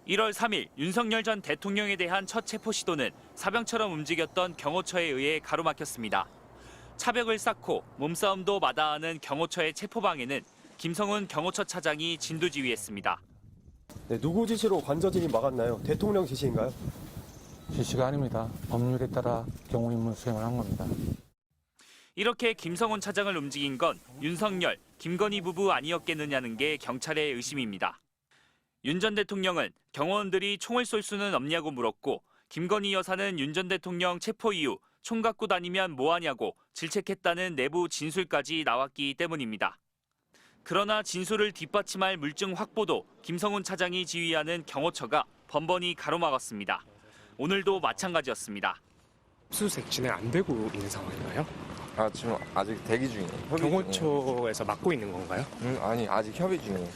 1월 3일 윤석열 전 대통령에 대한 첫 체포 시도는 사병처럼 움직였던 경호처에 의해 가로막혔습니다. 차벽을 쌓고 몸싸움도 마다하는 경호처의 체포방해는 김성훈 경호처 차장이 진두지휘했습니다. 네, 누구 지시로 관저진이 막았나요? 대통령 지시인가요? 지시가 아닙니다. 법률에 따라 경호 임무 수행을 한 겁니다. 이렇게 김성훈 차장을 움직인 건 윤석열, 김건희 부부 아니었겠느냐는 게 경찰의 의심입니다. 윤 전 대통령은 경호원들이 총을 쏠 수는 없냐고 물었고 김건희 여사는 윤 전 대통령 체포 이후 총 갖고 다니면 뭐하냐고 질책했다는 내부 진술까지 나왔기 때문입니다. 그러나 진술을 뒷받침할 물증 확보도 김성훈 차장이 지휘하는 경호처가 번번이 가로막았습니다. 오늘도 마찬가지였습니다. 압수수색 진행 안 되고 있는 상황인가요? 지금 아직 대기 중이에요. 경호처에서 맡고 있는 건가요? 아니, 아직 협의 중이에요.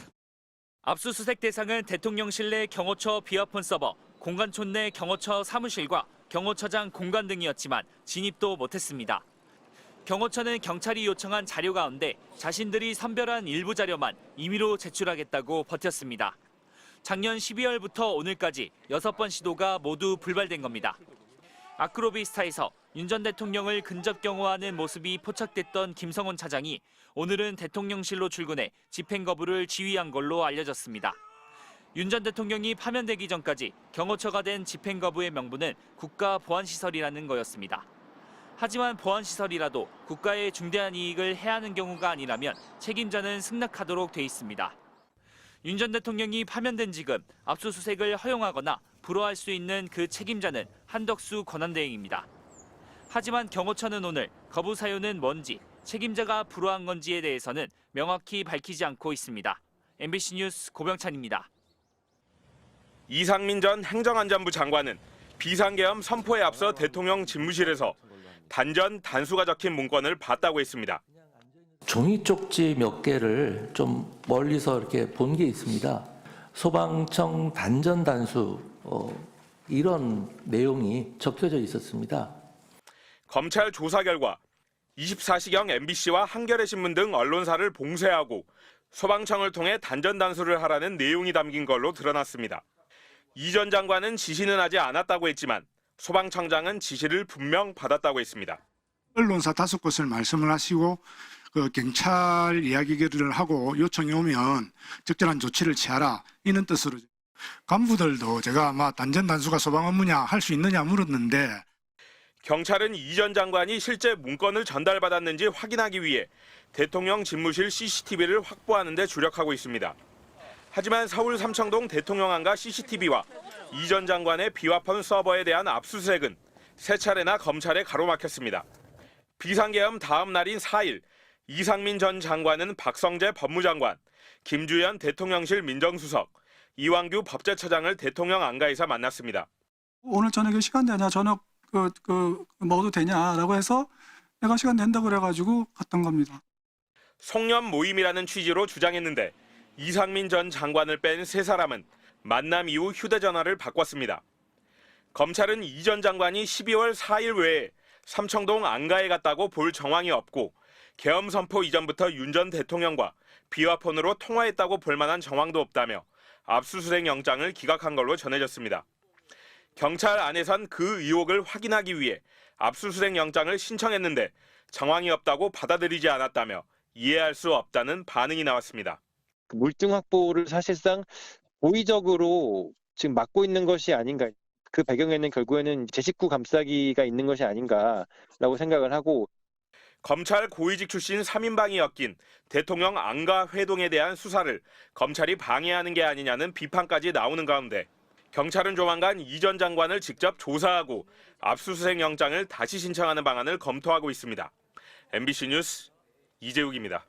압수수색 대상은 대통령실 내 경호처 비화폰 서버, 공관촌 내 경호처 사무실과 경호처장 공간 등이었지만 진입도 못했습니다. 경호처는 경찰이 요청한 자료 가운데 자신들이 선별한 일부 자료만 임의로 제출하겠다고 버텼습니다. 작년 12월부터 오늘까지 6번 시도가 모두 불발된 겁니다. 아크로비스타에서 윤 전 대통령을 근접 경호하는 모습이 포착됐던 김성훈 차장이 오늘은 대통령실로 출근해 집행 거부를 지휘한 걸로 알려졌습니다. 윤 전 대통령이 파면되기 전까지 경호처가 된 집행 거부의 명분은 국가보안시설이라는 거였습니다. 하지만 보안시설이라도 국가의 중대한 이익을 해하는 경우가 아니라면 책임자는 승낙하도록 돼 있습니다. 윤 전 대통령이 파면된 지금 압수수색을 허용하거나 불허할 수 있는 그 책임자는 한덕수 권한대행입니다. 하지만 경호처는 오늘 거부 사유는 뭔지 책임자가 불허한 건지에 대해서는 명확히 밝히지 않고 있습니다. MBC 뉴스 고병찬입니다. 이상민 전 행정안전부 장관은 비상계엄 선포에 앞서 대통령 집무실에서 단전 단수가 적힌 문건을 봤다고 했습니다. 종이 쪽지 몇 개를 좀 멀리서 이렇게 본 게 있습니다. 소방청 단전 단수 이런 내용이 적혀져 있었습니다. 검찰 조사 결과 24시경 MBC와 한겨레 신문 등 언론사를 봉쇄하고 소방청을 통해 단전 단수를 하라는 내용이 담긴 걸로 드러났습니다. 이 전 장관은 지시는 하지 않았다고 했지만 소방청장은 지시를 분명 받았다고 했습니다. 언론사 5곳을 말씀을 하시고 경찰 이야기를 하고 요청이 오면 적절한 조치를 취하라 이런 뜻으로 간부들도 제가 아마 단전 단수가 소방 업무냐 할 수 있느냐 물었는데 경찰은 이 전 장관이 실제 문건을 전달받았는지 확인하기 위해 대통령 집무실 CCTV를 확보하는 데 주력하고 있습니다. 하지만 서울 삼청동 대통령안가 CCTV와 이 전 장관의 비화폰 서버에 대한 압수수색은 세 차례나 검찰에 가로막혔습니다. 비상계엄 다음 날인 4일 이상민 전 장관은 박성재 법무장관, 김주현 대통령실 민정수석, 이완규 법제처장을 대통령 안가에서 만났습니다. 오늘 저녁에 시간 되냐, 저녁 먹어도 되냐라고 해서 내가 시간 된다고 그래가지고 갔던 겁니다. 송년 모임이라는 취지로 주장했는데 이상민 전 장관을 뺀 세 사람은 만남 이후 휴대전화를 바꿨습니다. 검찰은 이 전 장관이 12월 4일 외에 삼청동 안가에 갔다고 볼 정황이 없고 계엄 선포 이전부터 윤 전 대통령과 비화폰으로 통화했다고 볼 만한 정황도 없다며 압수수색 영장을 기각한 걸로 전해졌습니다. 경찰 안에선 그 의혹을 확인하기 위해 압수수색 영장을 신청했는데 정황이 없다고 받아들이지 않았다며 이해할 수 없다는 반응이 나왔습니다. 물증 확보를 사실상 고의적으로 지금 막고 있는 것이 아닌가. 그 배경에는 결국에는 제 식구 감싸기가 있는 것이 아닌가라고 생각을 하고 검찰 고위직 출신 3인방이 엮인 대통령 안가 회동에 대한 수사를 검찰이 방해하는 게 아니냐는 비판까지 나오는 가운데 경찰은 조만간 이 전 장관을 직접 조사하고 압수수색 영장을 다시 신청하는 방안을 검토하고 있습니다. MBC 뉴스 이재욱입니다.